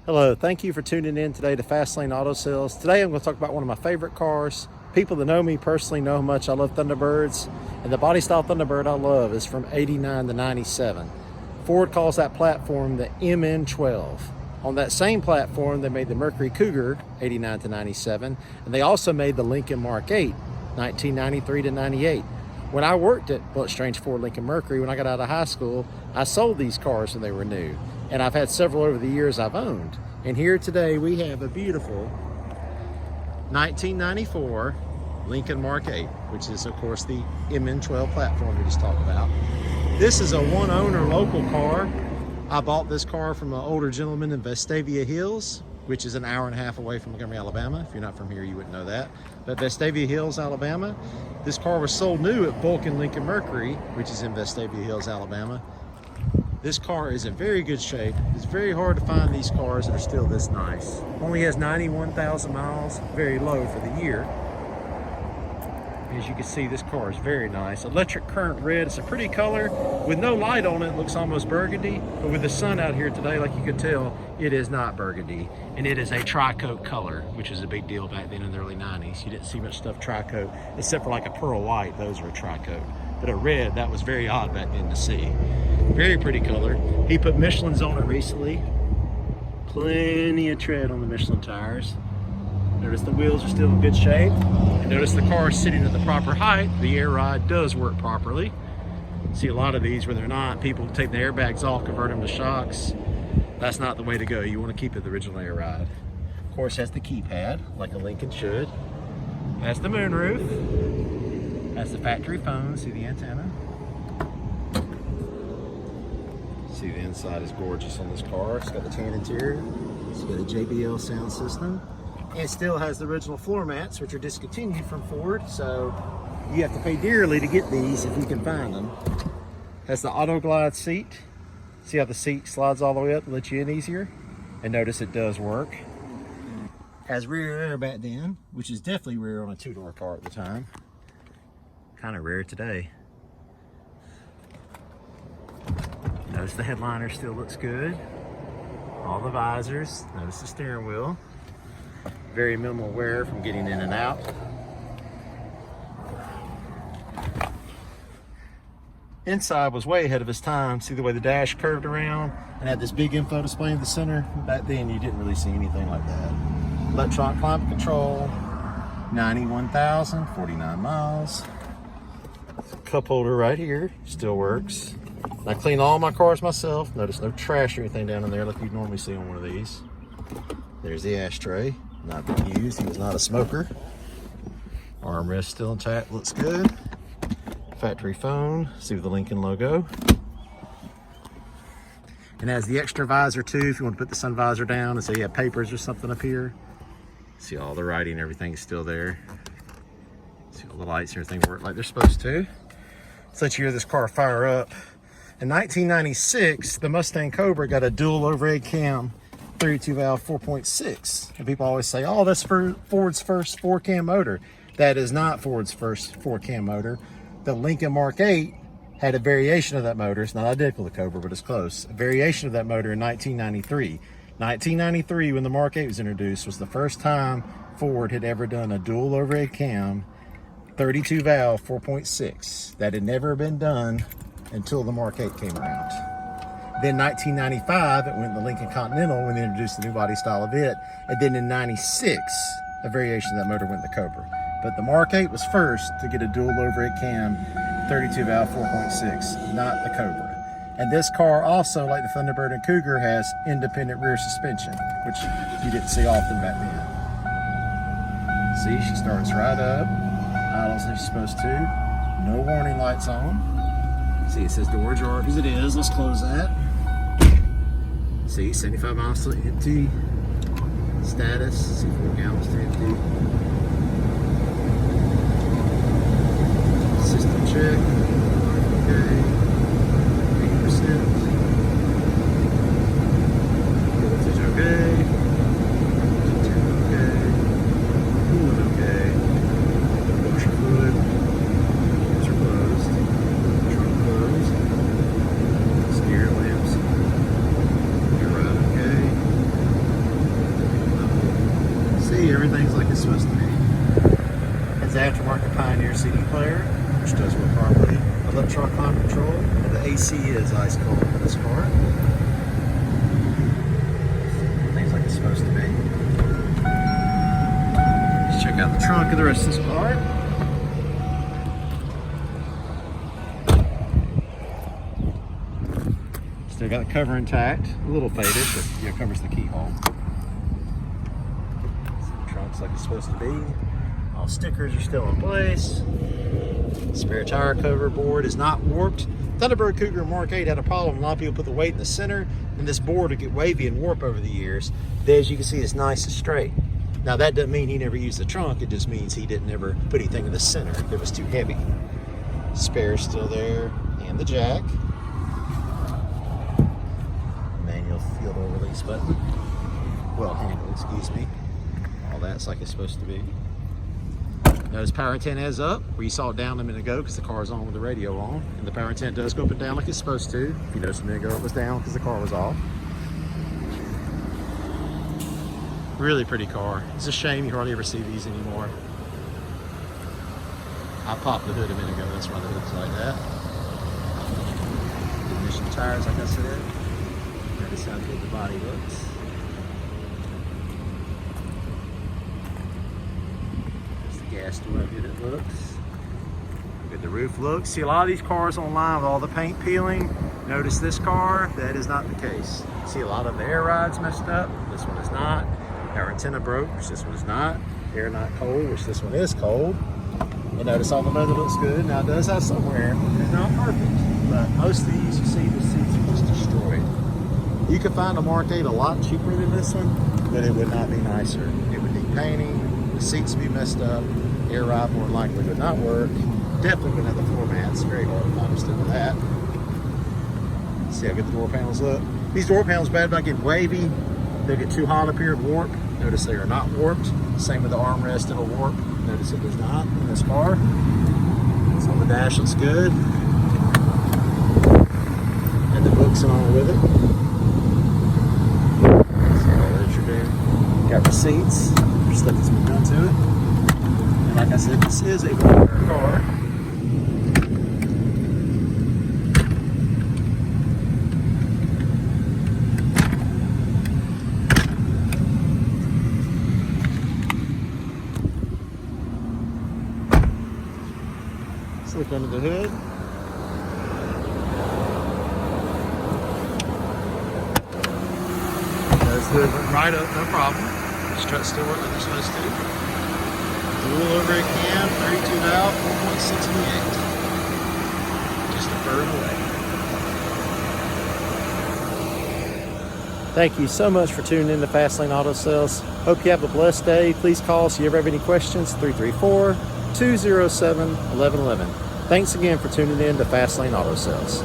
Hello, thank you for tuning in today to Fast Lane Auto Sales. Today I'm going to talk about one of my favorite cars. People that know me personally know how much I love Thunderbirds, and the body style Thunderbird I love is from 89 to 97. Ford calls that platform the MN12. On that same platform, they made the Mercury Cougar 89 to 97, and they also made the Lincoln Mark 8, 1993 to 98. When I worked at Blunt Strange Ford Lincoln Mercury, when I got out of high school, I sold these cars when they were new. And I've had several over the years I've owned. And here today we have a beautiful 1994 Lincoln Mark 8, which is of course the MN12 platform we just talked about. This is a one owner local car. I bought this car from an older gentleman in Vestavia Hills, which is an hour and a half away from Montgomery, Alabama. If you're not from here, you wouldn't know that. But Vestavia Hills, Alabama. This car was sold new at Vulcan Lincoln Mercury, which is in Vestavia Hills, Alabama. This car is in very good shape. It's very hard to find these cars that are still this nice. Only has 91,000 miles, very low for the year. As you can see, this car is very nice. Electric current red, it's a pretty color. With no light on it, it looks almost burgundy. But with the sun out here today, like you could tell, it is not burgundy. And it is a tri-coat color, which is a big deal back then in the early 90s. You didn't see much stuff tri-coat, except for like a pearl white, those were a tri-coat. But a red, that was very odd back then to see. Very pretty color. He put Michelin's on it recently. Plenty of tread on the Michelin tires. Notice the wheels are still in good shape. And notice the car is sitting at the proper height. The air ride does work properly. See a lot of these where they're not. People take the airbags off, convert them to shocks. That's not the way to go. You want to keep it the original air ride. Of course, has the keypad, like a Lincoln should. Has the moonroof. Has the factory phone. See the antenna. See the inside is gorgeous on this car. It's got the tan interior. It's got a JBL sound system. It still has the original floor mats, which are discontinued from Ford, so you have to pay dearly to get these if you can find them. Has the auto glide seat. See how the seat slides all the way up to let you in easier? And notice it does work. Has rear airback then, which is definitely rare on a two-door car at the time. Kind of rare today. Notice the headliner still looks good. All the visors. Notice the steering wheel. Very minimal wear from getting in and out. Inside was way ahead of its time. See the way the dash curved around and had this big info display in the center? Back then you didn't really see anything like that. Electronic climate control, 91,000, 49 miles. Cup holder right here, still works. I clean all my cars myself. Notice no trash or anything down in there like you'd normally see on one of these. There's the ashtray, not been used. He was not a smoker. Armrest still intact, looks good. Factory phone, see the Lincoln logo. And has the extra visor too, if you want to put the sun visor down and say you have papers or something up here. See all the writing, everything's still there. See all the lights and everything work like they're supposed to. So let you hear this car fire up. In 1996, the Mustang Cobra got a dual overhead cam 32 valve 4.6. And people always say, oh, that's Ford's first 4-cam motor. That is not Ford's first 4-cam motor. The Lincoln Mark 8 had a variation of that motor. It's not identical to the Cobra, but it's close. A variation of that motor in 1993. 1993, when the Mark 8 was introduced, was the first time Ford had ever done a dual overhead cam 32 valve 4.6. That had never been done until the Mark 8 came around. Then 1995, it went the Lincoln Continental when they introduced the new body style of it. And then in 96, a variation of that motor went the Cobra. But the Mark 8 was first to get a dual overhead cam 32 valve 4.6, not the Cobra. And this car also, like the Thunderbird and Cougar, has independent rear suspension, which you didn't see often back then. See, she starts right up. Idles as she's supposed to. No warning lights on. See, it says door jar as it is. Let's close that. See, 75 miles to empty. Status. See, 4 gallons to empty. System check. Okay. 80%. Voltage okay. Okay. Coolant okay. Washer fluid. Doors are closed. Trunk closed. Steering lamps. You're right, okay. everything's like it's supposed to be. It's aftermarket Pioneer CD player, which does work properly. Electronic climate control, and the AC is ice cold in this car. Everything's like it's supposed to be. Let's check out the trunk of the rest of this car. Still got the cover intact, a little faded, but yeah, covers the keyhole. So the trunk's like it's supposed to be. All stickers are still in place. Spare tire cover board is not warped. Thunderbird, Cougar, and Mark 8 had a problem. A lot of people put the weight in the center, and this board would get wavy and warp over the years. But as you can see, it's nice and straight. Now that doesn't mean he never used the trunk. It just means he didn't ever put anything in the center. It was too heavy. Spare still there, and the jack. Manual fuel door release button. Well handled, excuse me. All that's like it's supposed to be. Notice power intent is up, where you saw it down a minute ago because the car is on with the radio on. And the power intent does go up and down like it's supposed to. If you noticed a minute ago, it was down because the car was off. Really pretty car. It's a shame you hardly ever see these anymore. I popped the hood a minute ago, that's why the hood's like that. Ignition tires, like I said. Notice how good the body looks. Gas door, how good it looks. How good the roof looks. See a lot of these cars online with all the paint peeling. Notice this car, that is not the case. See a lot of the air rides messed up. This one is not. Our antenna broke, which this one is not. Air not cold, which this one is cold. And notice all the leather looks good. Now it does have some wear. It's not perfect, but most of these, you see the seats are just destroyed. You could find a Mark 8 a lot cheaper than this one, but it would not be nicer. It would need painting. The seats would be messed up. Air ride more than likely would not work. Definitely wouldn't have the floor mats. Very hard to find stuff with that. See how good the door panels look. These door panels bad about getting wavy. They'll get too hot up here and warp. Notice they are not warped. Same with the armrest, it'll warp. Notice it does not in this car. So the dash looks good. And the books and all with it. See all the literature there. Got receipts for stuff that's been done to it. And like I said, this is a water car. Let's look under the hood. Those hood went right up, no problem. Struts still work like they're supposed to. Dual overhead cam, 32 valve, 4.6 V8. Just a bird away. Thank you so much for tuning in to Fastlane Auto Sales. Hope you have a blessed day. Please call us if you ever have any questions, 334-207-1111. Thanks again for tuning in to Fastlane Auto Sales.